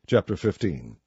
Chapter 15.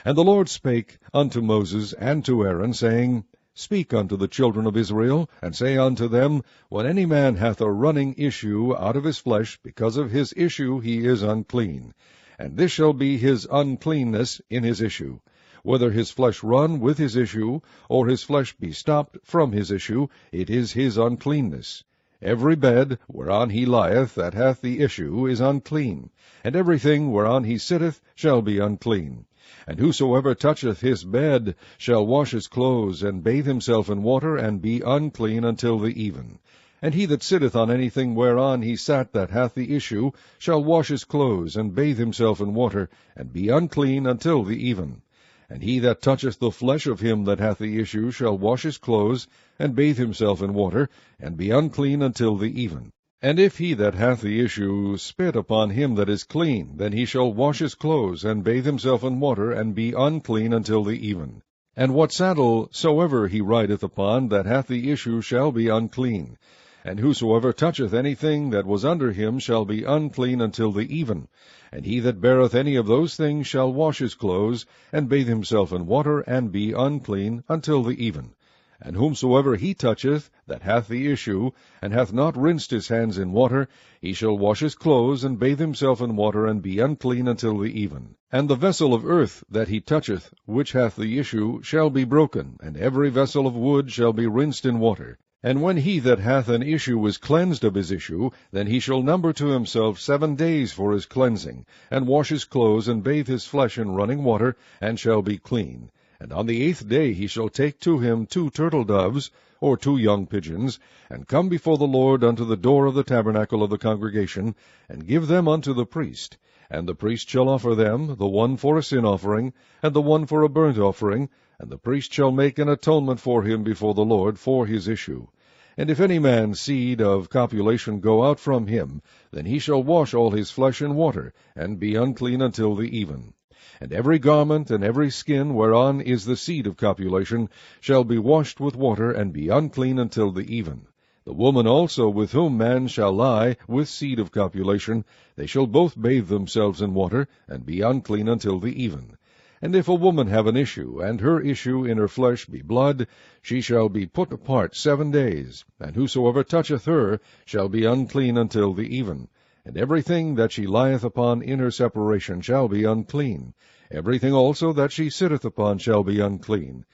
And the Lord spake unto Moses and to Aaron, saying, Speak unto the children of Israel, and say unto them, When any man hath a running issue out of his flesh, because of his issue he is unclean. And this shall be his uncleanness in his issue. Whether his flesh run with his issue, or his flesh be stopped from his issue, it is his uncleanness. Every bed whereon he lieth that hath the issue is unclean, and everything whereon he sitteth shall be unclean. And whosoever toucheth his bed shall wash his clothes, and bathe himself in water, and be unclean until the even. And he that sitteth on anything whereon he sat that hath the issue shall wash his clothes, and bathe himself in water, and be unclean until the even. And he that toucheth the flesh of him that hath the issue shall wash his clothes, and bathe himself in water, and be unclean until the even. And if he that hath the issue spit upon him that is clean, then he shall wash his clothes, and bathe himself in water, and be unclean until the even. And what saddle soever he rideth upon that hath the issue shall be unclean. And whosoever toucheth anything that was under him shall be unclean until the even. And he that beareth any of those things shall wash his clothes, and bathe himself in water, and be unclean until the even. And whomsoever he toucheth that hath the issue, and hath not rinsed his hands in water, he shall wash his clothes, and bathe himself in water, and be unclean until the even. And the vessel of earth that he toucheth, which hath the issue, shall be broken, and every vessel of wood shall be rinsed in water. And when he that hath an issue is cleansed of his issue, then he shall number to himself 7 days for his cleansing, and wash his clothes, and bathe his flesh in running water, and shall be clean. And on the 8th day he shall take to him 2 turtle doves, or 2 young pigeons, and come before the Lord unto the door of the tabernacle of the congregation, and give them unto the priest. And the priest shall offer them, the one for a sin offering, and the one for a burnt offering, and the priest shall make an atonement for him before the Lord for his issue. And if any man's seed of copulation go out from him, then he shall wash all his flesh in water, and be unclean until the even. And every garment and every skin whereon is the seed of copulation shall be washed with water, and be unclean until the even. The woman also with whom man shall lie with seed of copulation, they shall both bathe themselves in water, and be unclean until the even. And if a woman have an issue, and her issue in her flesh be blood, she shall be put apart 7 days, and whosoever toucheth her shall be unclean until the even. And everything that she lieth upon in her separation shall be unclean. Everything also that she sitteth upon shall be unclean.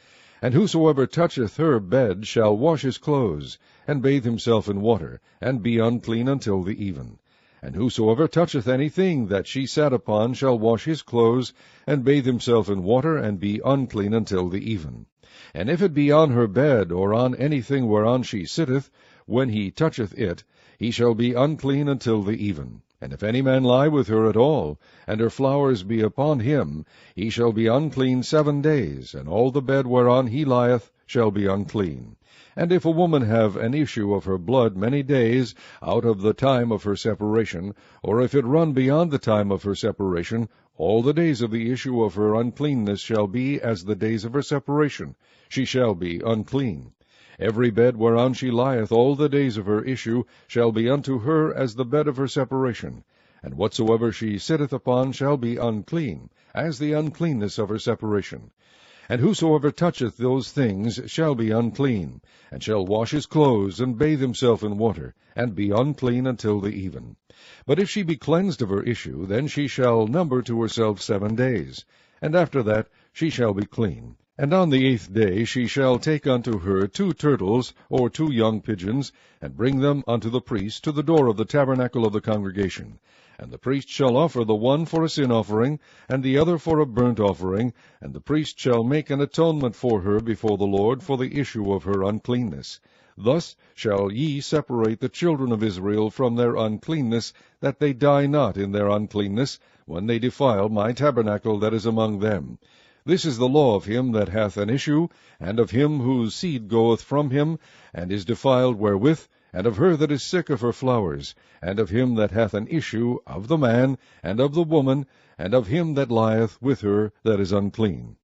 And whosoever toucheth her bed shall wash his clothes, and bathe himself in water, and be unclean until the even. And whosoever toucheth anything that she sat upon shall wash his clothes, and bathe himself in water, and be unclean until the even. And if it be on her bed, or on anything whereon she sitteth, when he toucheth it, he shall be unclean until the even. And if any man lie with her at all, and her flowers be upon him, he shall be unclean 7 days, and all the bed whereon he lieth shall be unclean. And if a woman have an issue of her blood many days out of the time of her separation, or if it run beyond the time of her separation, all the days of the issue of her uncleanness shall be as the days of her separation. She shall be unclean. Every bed whereon she lieth all the days of her issue shall be unto her as the bed of her separation. And whatsoever she sitteth upon shall be unclean, as the uncleanness of her separation. And whosoever toucheth those things shall be unclean, and shall wash his clothes, and bathe himself in water, and be unclean until the even. But if she be cleansed of her issue, then she shall number to herself 7 days, and after that she shall be clean. And on the 8th day she shall take unto her 2 turtles, or 2 young pigeons, and bring them unto the priest to the door of the tabernacle of the congregation. And the priest shall offer the one for a sin offering, and the other for a burnt offering, and the priest shall make an atonement for her before the Lord for the issue of her uncleanness. Thus shall ye separate the children of Israel from their uncleanness, that they die not in their uncleanness, when they defile my tabernacle that is among them. This is the law of him that hath an issue, and of him whose seed goeth from him, and is defiled wherewith, and of her that is sick of her flowers, and of him that hath an issue, of the man, and of the woman, and of him that lieth with her that is unclean.